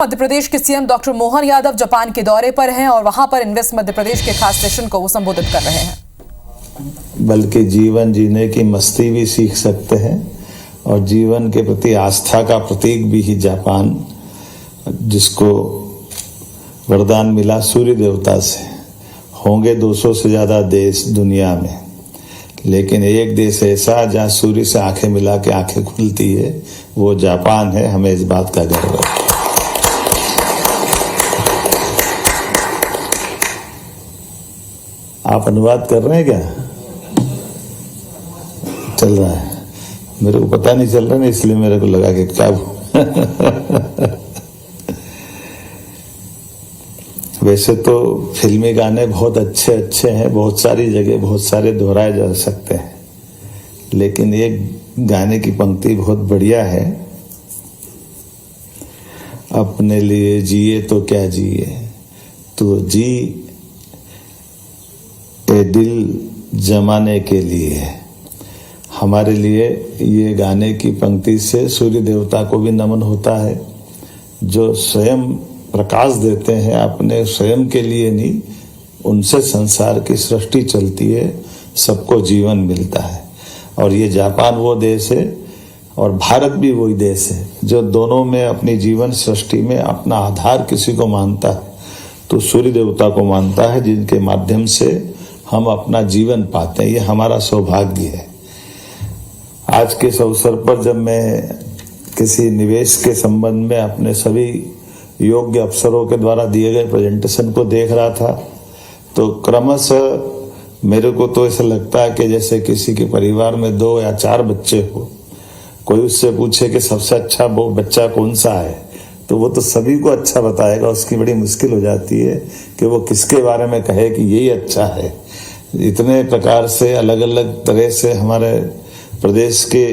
मध्य प्रदेश के CM doctor Mohan Yadav Japan के दौरे पर हैं और वहां पर इन्वेस्ट मध्य प्रदेश के खास सेशन को वो संबोधित कर रहे हैं। बल्कि जीवन जीने की मस्ती भी सीख सकते हैं और जीवन के प्रति आस्था का प्रतीक भी ही जापान, जिसको वरदान मिला सूर्य देवता से। होंगे 200 से ज्यादा देश दुनिया में, लेकिन एक देश ऐसा जहां सूर्य से आंखें मिला के आंखें खुलती है, वो जापान है। हमें इस बात का गर्व है। आप अनुवाद कर रहे हैं क्या? चल रहा है, मेरे को पता नहीं चल रहा ना, इसलिए मेरे को लगा कि क्या वैसे तो फिल्मी गाने बहुत अच्छे हैं, बहुत सारी जगह बहुत सारे दोहराए जा सकते हैं, लेकिन एक गाने की पंक्ति बहुत बढ़िया है। अपने लिए जिए तो क्या जिए, तो जी ए दिल जमाने के लिए। हमारे लिए ये गाने की पंक्ति से सूर्य देवता को भी नमन होता है, जो स्वयं प्रकाश देते हैं अपने स्वयं के लिए नहीं, उनसे संसार की सृष्टि चलती है, सबको जीवन मिलता है। और ये जापान वो देश है और भारत भी वही देश है जो दोनों में अपनी जीवन सृष्टि में अपना आधार किसी को मानता है तो सूर्य देवता को मानता है, जिनके माध्यम से हम अपना जीवन पाते हैं। ये हमारा सौभाग्य है। आज के इस अवसर पर जब मैं किसी निवेश के संबंध में अपने सभी योग्य अफसरों के द्वारा दिए गए प्रेजेंटेशन को देख रहा था, तो क्रमशः मेरे को तो ऐसा लगता है कि जैसे किसी के परिवार में 2 या 4 बच्चे हो, कोई उससे पूछे कि सबसे अच्छा वो बच्चा कौन सा है, तो वो तो सभी को अच्छा बताएगा। उसकी बड़ी मुश्किल हो जाती है कि वो किसके बारे में कहे कि यही अच्छा है। इतने प्रकार से अलग अलग तरह से हमारे प्रदेश के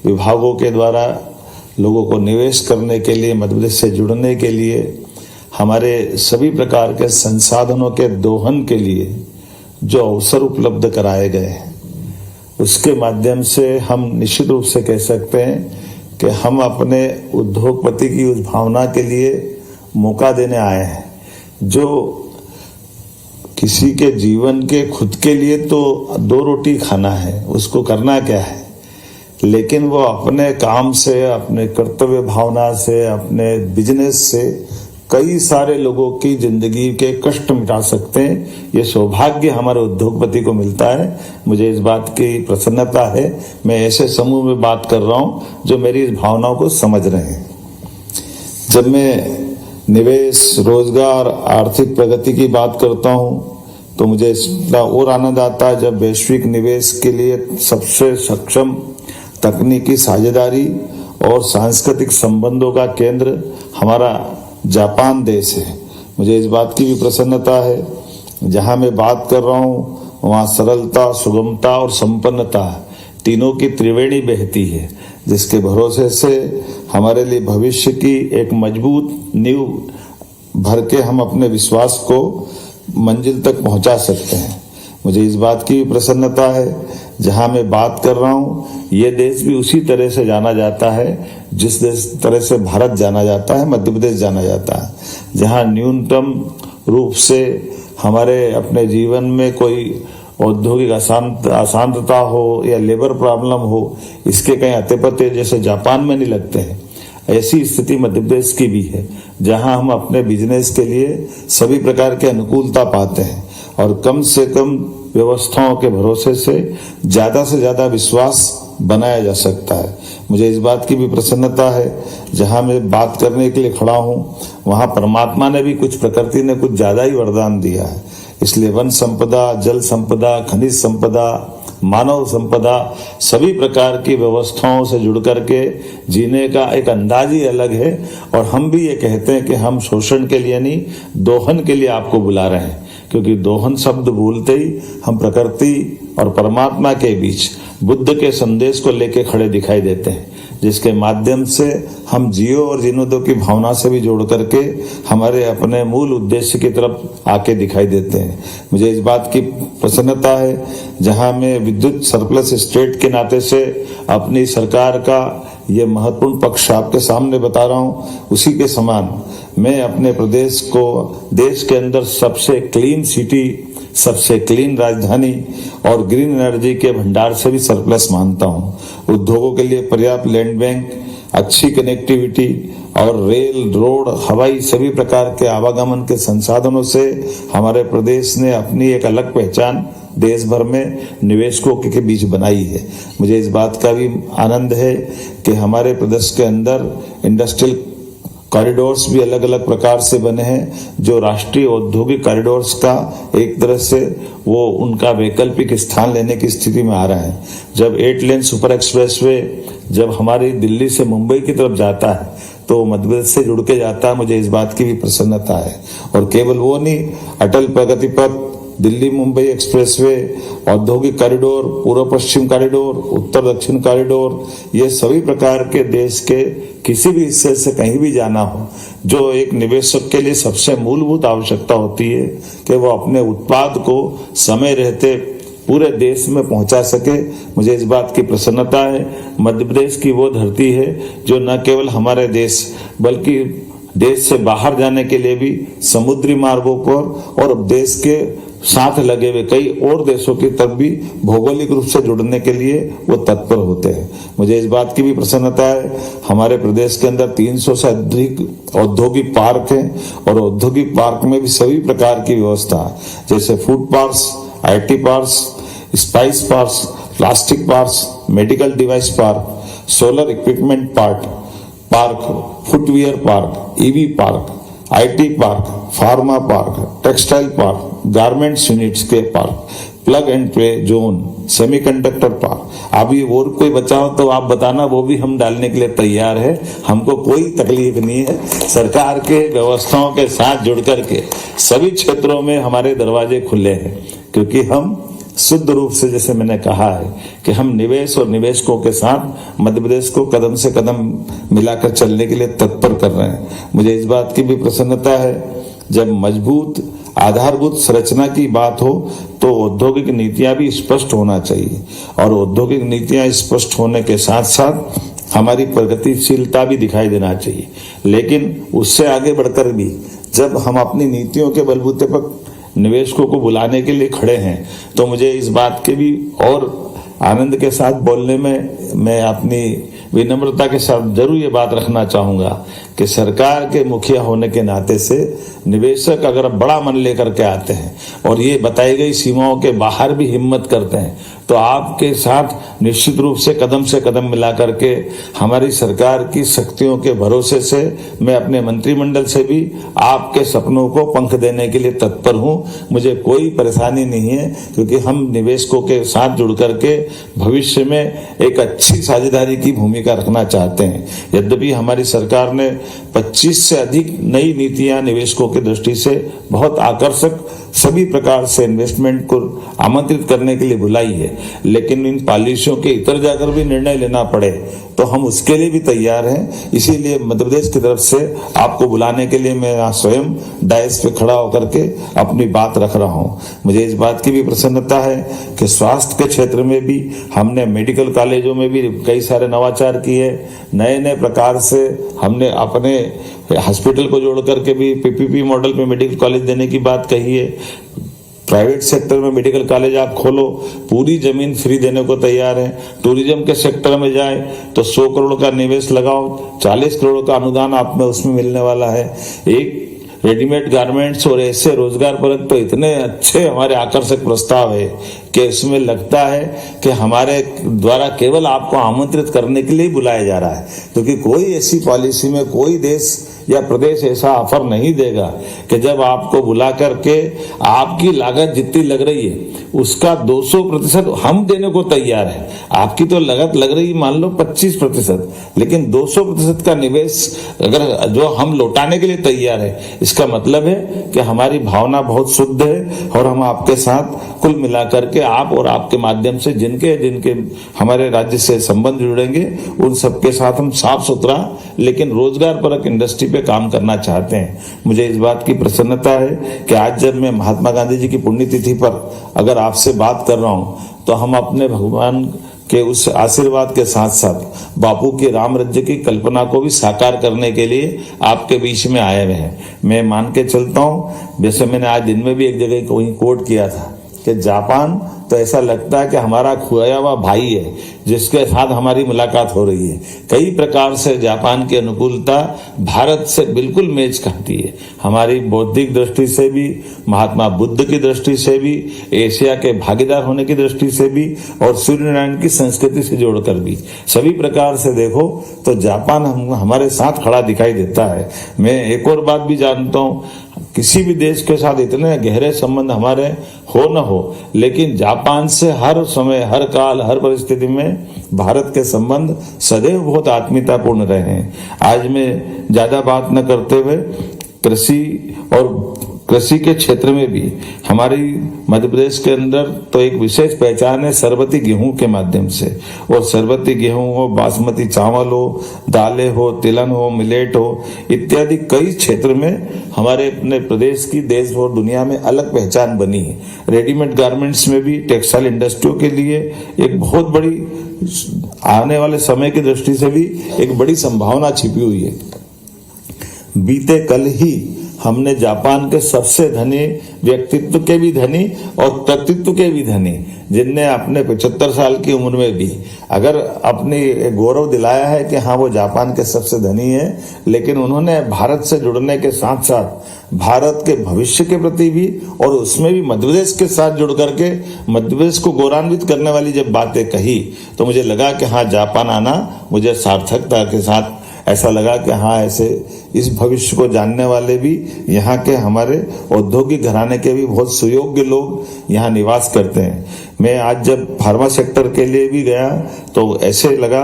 विभागों के द्वारा लोगों को निवेश करने के लिए, मध्य प्रदेश से जुड़ने के लिए, हमारे सभी प्रकार के संसाधनों के दोहन के लिए जो अवसर उपलब्ध कराए गए हैं, उसके माध्यम से हम निश्चित रूप से कह सकते हैं कि हम अपने उद्योगपति की उस भावना के लिए मौका देने आए हैं, जो किसी के जीवन के खुद के लिए तो 2 रोटी खाना है, उसको करना क्या है, लेकिन वो अपने काम से, अपने कर्तव्य भावना से, अपने बिजनेस से कई सारे लोगों की जिंदगी के कष्ट मिटा सकते हैं। ये सौभाग्य हमारे उद्योगपति को मिलता है। मुझे इस बात की प्रसन्नता है। मैं ऐसे समूह में बात कर रहा हूं जो मेरी इस भावनाओं को समझ रहे हैं। जब मैं निवेश, रोजगार, आर्थिक प्रगति की बात करता हूं, तो मुझे इसका और आनंद आता है जब वैश्विक निवेश के लिए सबसे सक्षम तकनीकी साझेदारी और सांस्कृतिक संबंधों का केंद्र हमारा जापान देश है। मुझे इस बात की भी प्रसन्नता है, जहां मैं बात कर रहा हूं वहां सरलता, सुगमता और संपन्नता तीनों की त्रिवेणी बहती है, जिसके भरोसे से हमारे लिए भविष्य की एक मजबूत नींव भर के हम अपने विश्वास को मंजिल तक पहुंचा सकते हैं। मुझे इस बात की भी प्रसन्नता है, जहां मैं बात कर रहा हूं, ये देश भी उसी तरह से जाना जाता है जिस तरह से भारत जाना जाता है, मध्य प्रदेश जाना जाता है, जहां न्यूनतम रूप से हमारे अपने जीवन में कोई औद्योगिक अशांतता हो या लेबर प्रॉब्लम हो, इसके कहीं अते पते जैसे जापान में नहीं लगते हैं। ऐसी स्थिति मध्य प्रदेश की भी है, जहां हम अपने बिजनेस के लिए सभी प्रकार के अनुकूलता पाते हैं और कम से कम व्यवस्थाओं के भरोसे से ज्यादा विश्वास बनाया जा सकता है। मुझे इस बात की भी प्रसन्नता है, जहां मैं बात करने के लिए खड़ा हूं, वहां परमात्मा ने भी प्रकृति ने कुछ ज्यादा ही वरदान दिया है। इसलिए वन संपदा, जल संपदा, खनिज संपदा, मानव संपदा, सभी प्रकार की व्यवस्थाओं से जुड़ करके जीने का एक अंदाज ही अलग है। और हम भी ये कहते हैं कि हम शोषण के लिए नहीं, दोहन के लिए आपको बुला रहे हैं, क्योंकि दोहन शब्द बोलते ही हम प्रकृति और परमात्मा के बीच बुद्ध के संदेश को लेके खड़े दिखाई देते हैं, जिसके माध्यम से हम जियो और जीने दो की भावना से भी जोड़ करके हमारे अपने मूल उद्देश्य की तरफ आके दिखाई देते हैं। मुझे इस बात की प्रसन्नता है, जहां मैं विद्युत सरप्लस स्टेट के नाते से अपनी सरकार का ये महत्वपूर्ण पक्ष आपके सामने बता रहा हूं। उसी के समान मैं अपने प्रदेश को देश के अंदर सबसे क्लीन सिटी, सबसे क्लीन राजधानी और ग्रीन एनर्जी के भंडार से भी सरप्लस मानता हूं। उद्योगों के लिए पर्याप्त लैंड बैंक, अच्छी कनेक्टिविटी और रेल, रोड, हवाई सभी प्रकार के आवागमन के संसाधनों से हमारे प्रदेश ने अपनी एक अलग पहचान देश भर में निवेशकों के बीच बनाई है। मुझे इस बात का भी आनंद है कि हमारे प्रदेश के अंदर इंडस्ट्रियल कॉरिडोर्स भी अलग अलग प्रकार से बने हैं, जो राष्ट्रीय औद्योगिक कॉरिडोर्स का एक तरह से वो उनका वैकल्पिक स्थान लेने की स्थिति में आ रहा है। जब 8 लेन सुपर एक्सप्रेसवे जब हमारी दिल्ली से मुंबई की तरफ जाता है तो मध्य प्रदेश से जुड़ के जाता है, मुझे इस बात की भी प्रसन्नता है। और केवल वो नहीं, अटल प्रगति पथ, दिल्ली मुंबई एक्सप्रेसवे, औद्योगिक कॉरिडोर, पूर्व पश्चिम कॉरिडोर, उत्तर दक्षिण कॉरिडोर, ये सभी प्रकार के देश के किसी भी हिस्से से कहीं भी जाना हो, जो एक निवेशक के लिए सबसे मूलभूत आवश्यकता होती है कि वो अपने उत्पाद को समय रहते पूरे देश में पहुंचा सके, मुझे इस बात की प्रसन्नता है। मध्य प्रदेश की वो धरती है जो न केवल हमारे देश बल्कि देश से बाहर जाने के लिए भी समुद्री मार्गों पर और देश के साथ लगे हुए कई और देशों की तरफ भी भौगोलिक रूप से जुड़ने के लिए वो तत्पर होते हैं। मुझे इस बात की भी प्रसन्नता है, हमारे प्रदेश के अंदर 300 से अधिक औद्योगिक पार्क हैं और औद्योगिक पार्क में भी सभी प्रकार की व्यवस्था, जैसे food parks, IT parks, spice parks, plastic parks, medical device park, solar equipment park, footwear park, EV park, IT park, pharma park, textile park, garments units के park, plug and play zone, semiconductor park. अभी और कोई बचा हो तो आप बताना, वो भी हम डालने के लिए तैयार है। हमको कोई तकलीफ नहीं है। सरकार के व्यवस्थाओं के साथ जुड़ करके सभी क्षेत्रों में हमारे दरवाजे खुले हैं, क्योंकि हम शुद्ध रूप से, जैसे मैंने कहा है, कि हम निवेश और निवेशकों के साथ मध्य प्रदेश को कदम से कदम मिलाकर चलने के लिए तत्पर कर रहे हैं। मुझे इस बात की भी प्रसन्नता है, जब मजबूत आधारभूत संरचना की बात हो तो औद्योगिक नीतियां भी स्पष्ट होना चाहिए, और औद्योगिक नीतियां स्पष्ट होने के साथ साथ हमारी प्रगतिशीलता भी दिखाई देना चाहिए। लेकिन उससे आगे बढ़कर भी जब हम अपनी नीतियों के बलबूते पर निवेशकों को बुलाने के लिए खड़े हैं, तो मुझे इस बात के भी और आनंद के साथ बोलने में मैं अपनी विनम्रता के साथ जरूर ये बात रखना चाहूंगा कि सरकार के मुखिया होने के नाते से निवेशक अगर बड़ा मन लेकर के आते हैं और ये बताई गई सीमाओं के बाहर भी हिम्मत करते हैं, तो आपके साथ निश्चित रूप से कदम मिला करके हमारी सरकार की शक्तियों के भरोसे से मैं अपने मंत्रिमंडल से भी आपके सपनों को पंख देने के लिए तत्पर हूं। मुझे कोई परेशानी नहीं है, क्योंकि हम निवेशकों के साथ जुड़ करके भविष्य में एक अच्छी साझेदारी की भूमिका रखना चाहते हैं। यद्यपि हमारी सरकार ने 25 से अधिक नई नीतियां निवेशकों की दृष्टि से बहुत आकर्षक सभी प्रकार से इन्वेस्टमेंट को आमंत्रित करने के लिए बुलाई है, लेकिन इन पॉलिसियों के इतर जाकर भी निर्णय लेना पड़े तो हम उसके लिए भी तैयार हैं। इसीलिए मध्य प्रदेश की तरफ से आपको बुलाने के लिए मैं स्वयं डायस पे खड़ा होकर के अपनी बात रख रहा हूं। मुझे इस बात की भी प्रसन्नता है कि स्वास्थ्य के क्षेत्र में भी हमने मेडिकल कॉलेजों में भी कई सारे नवाचार किए, नए प्रकार से हमने अपने हॉस्पिटल को जोड़ करके भी PPP मॉडल पे मेडिकल कॉलेज देने की बात कही है। प्राइवेट सेक्टर में मेडिकल कॉलेज आप खोलो, पूरी जमीन फ्री देने को तैयार है। टूरिज्म के सेक्टर में जाए तो 100 करोड़ का निवेश लगाओ, 40 करोड़ का अनुदान आप में उसमें मिलने वाला है। एक रेडीमेड गारमेंट्स और ऐसे रोजगार परक तो इतने अच्छे हमारे आकर्षक प्रस्ताव है कि इसमें लगता है कि हमारे द्वारा केवल आपको आमंत्रित करने के लिए बुलाया जा रहा है, क्योंकि कोई ऐसी पॉलिसी में कोई देश या प्रदेश ऐसा ऑफर नहीं देगा कि जब आपको बुला करके आपकी लागत जितनी लग रही है उसका 200% हम देने को तैयार है। आपकी तो लागत लग रही है मान लो 25%, लेकिन 200% का निवेश अगर जो हम लौटाने के लिए तैयार है, इसका मतलब है कि हमारी भावना बहुत शुद्ध है और हम आपके साथ कुल मिलाकर के आप और आपके माध्यम से जिनके हमारे राज्य से संबंध जुड़ेंगे उन सबके साथ हम साफ सुथरा लेकिन रोजगार परक इंडस्ट्री पे काम करना चाहते हैं। मुझे इस बात की प्रसन्नता है कि आज जब मैं महात्मा गांधी जी की पुण्यतिथि पर अगर आपसे बात कर रहा हूं तो हम अपने भगवान कि उस आशीर्वाद के साथ साथ बापू के राम राज्य की कल्पना को भी साकार करने के लिए आपके बीच में आए हुए हैं। मैं मान के चलता हूँ, जैसे मैंने आज दिन में भी एक जगह कोई कोट किया था कि जापान तो ऐसा लगता है कि हमारा खोया हुआ भाई है जिसके साथ हमारी मुलाकात हो रही है। कई प्रकार से जापान की अनुकूलता भारत से बिल्कुल मेच खाती है। हमारी बौद्धिक दृष्टि से भी, महात्मा बुद्ध की दृष्टि से भी, एशिया के भागीदार होने की दृष्टि से भी और सूर्यनारायण की संस्कृति से जोड़कर भी, सभी प्रकार से देखो तो जापान हमारे साथ खड़ा दिखाई देता है। मैं एक और बात भी जानता हूँ, किसी भी देश के साथ इतने गहरे संबंध हमारे हो न हो, लेकिन जापान से हर समय, हर काल, हर परिस्थिति में भारत के संबंध सदैव बहुत आत्मीयतापूर्ण रहे हैं। आज मैं ज्यादा बात न करते हुए कृषि के क्षेत्र में भी हमारी मध्य प्रदेश के अंदर तो एक विशेष पहचान है सरबती गेहूं के माध्यम से। और सरबती गेहूं हो, बासमती चावल हो, दालें हो, तिलहन हो, मिलेट हो, इत्यादि कई क्षेत्र में हमारे अपने प्रदेश की देश और दुनिया में अलग पहचान बनी है। रेडीमेड गारमेंट्स में भी टेक्सटाइल इंडस्ट्रियों के लिए एक बहुत बड़ी, आने वाले समय की दृष्टि से भी एक बड़ी संभावना छिपी हुई है। बीते कल ही हमने जापान के सबसे धनी व्यक्तित्व के भी धनी और कृतित्व के भी धनी, जिनने अपने 75 साल की उम्र में भी अगर अपनी गौरव दिलाया है कि हाँ वो जापान के सबसे धनी है, लेकिन उन्होंने भारत से जुड़ने के साथ साथ भारत के भविष्य के प्रति भी और उसमें भी मध्य प्रदेश के साथ जुड़ करके मध्य प्रदेश को गौरवान्वित करने वाली जब बातें कही तो मुझे लगा कि हाँ जापान आना मुझे सार्थकता के साथ ऐसा लगा कि हाँ ऐसे इस भविष्य को जानने वाले भी यहाँ के हमारे औद्योगिक घराने के भी बहुत सुयोग्य लोग यहाँ निवास करते हैं। मैं आज जब फार्मा सेक्टर के लिए भी गया तो ऐसे लगा,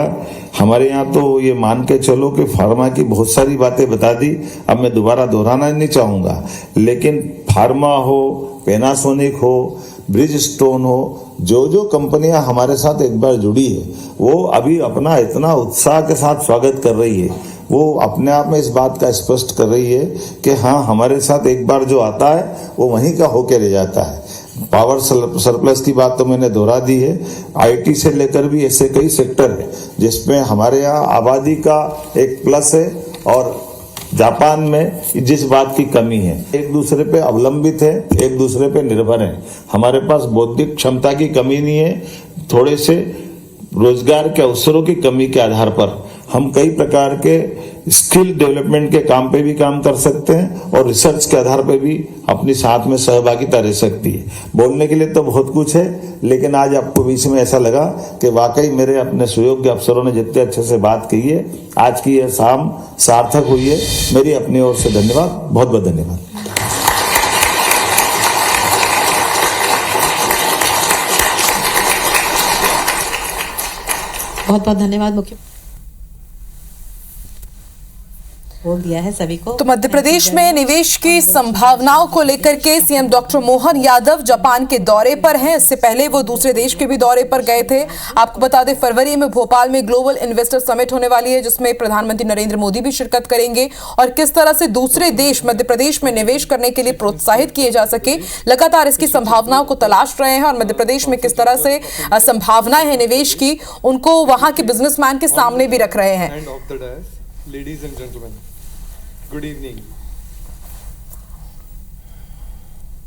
हमारे यहाँ तो ये मान के चलो कि फार्मा की बहुत सारी बातें बता दी, अब मैं दोबारा दोहराना नहीं चाहूँगा, लेकिन फार्मा हो, पैनासोनिक हो, ब्रिजस्टोन हो, जो कंपनियां हमारे साथ एक बार जुड़ी है वो अभी अपना इतना उत्साह के साथ स्वागत कर रही है। वो अपने आप में इस बात का स्पष्ट कर रही है कि हाँ हमारे साथ एक बार जो आता है वो वहीं का होके रह जाता है। पावर सरप्लस की बात तो मैंने दोहरा दी है। आईटी से लेकर भी ऐसे कई सेक्टर है जिसमें हमारे यहाँ आबादी का एक प्लस है और जापान में जिस बात की कमी है, एक दूसरे पे अवलंबित है, एक दूसरे पे निर्भर है। हमारे पास बौद्धिक क्षमता की कमी नहीं है, थोड़े से रोजगार के अवसरों की कमी के आधार पर हम कई प्रकार के स्किल डेवलपमेंट के काम पे भी काम कर सकते हैं और रिसर्च के आधार पे भी अपनी साथ में सहभागिता रह सकती है। बोलने के लिए तो बहुत कुछ है, लेकिन आज आपको बीच में ऐसा लगा कि वाकई मेरे अपने सुयोग्य अफसरों ने जितने अच्छे से बात की है, आज की यह शाम सार्थक हुई है। मेरी अपनी ओर से धन्यवाद, बहुत बहुत धन्यवाद। बहुत बहुत धन्यवाद। मुख्य बोल दिया है सभी को। तो मध्य प्रदेश में निवेश की संभावनाओं को लेकर के CM doctor Mohan Yadav Japan के दौरे पर हैं। इससे पहले वो दूसरे देश के भी दौरे पर गए थे। आपको बता दें फरवरी में भोपाल में ग्लोबल इन्वेस्टर समिट होने वाली है जिसमें प्रधानमंत्री नरेंद्र मोदी भी शिरकत करेंगे और किस तरह से दूसरे देश मध्य प्रदेश में निवेश करने के लिए प्रोत्साहित किए जा सके, लगातार इसकी संभावनाओं को तलाश रहे हैं और मध्य प्रदेश में किस तरह से संभावनाएं हैं निवेश की, उनको वहां के बिजनेसमैन के सामने भी रख रहे हैं। Ladies and gentlemen, good evening.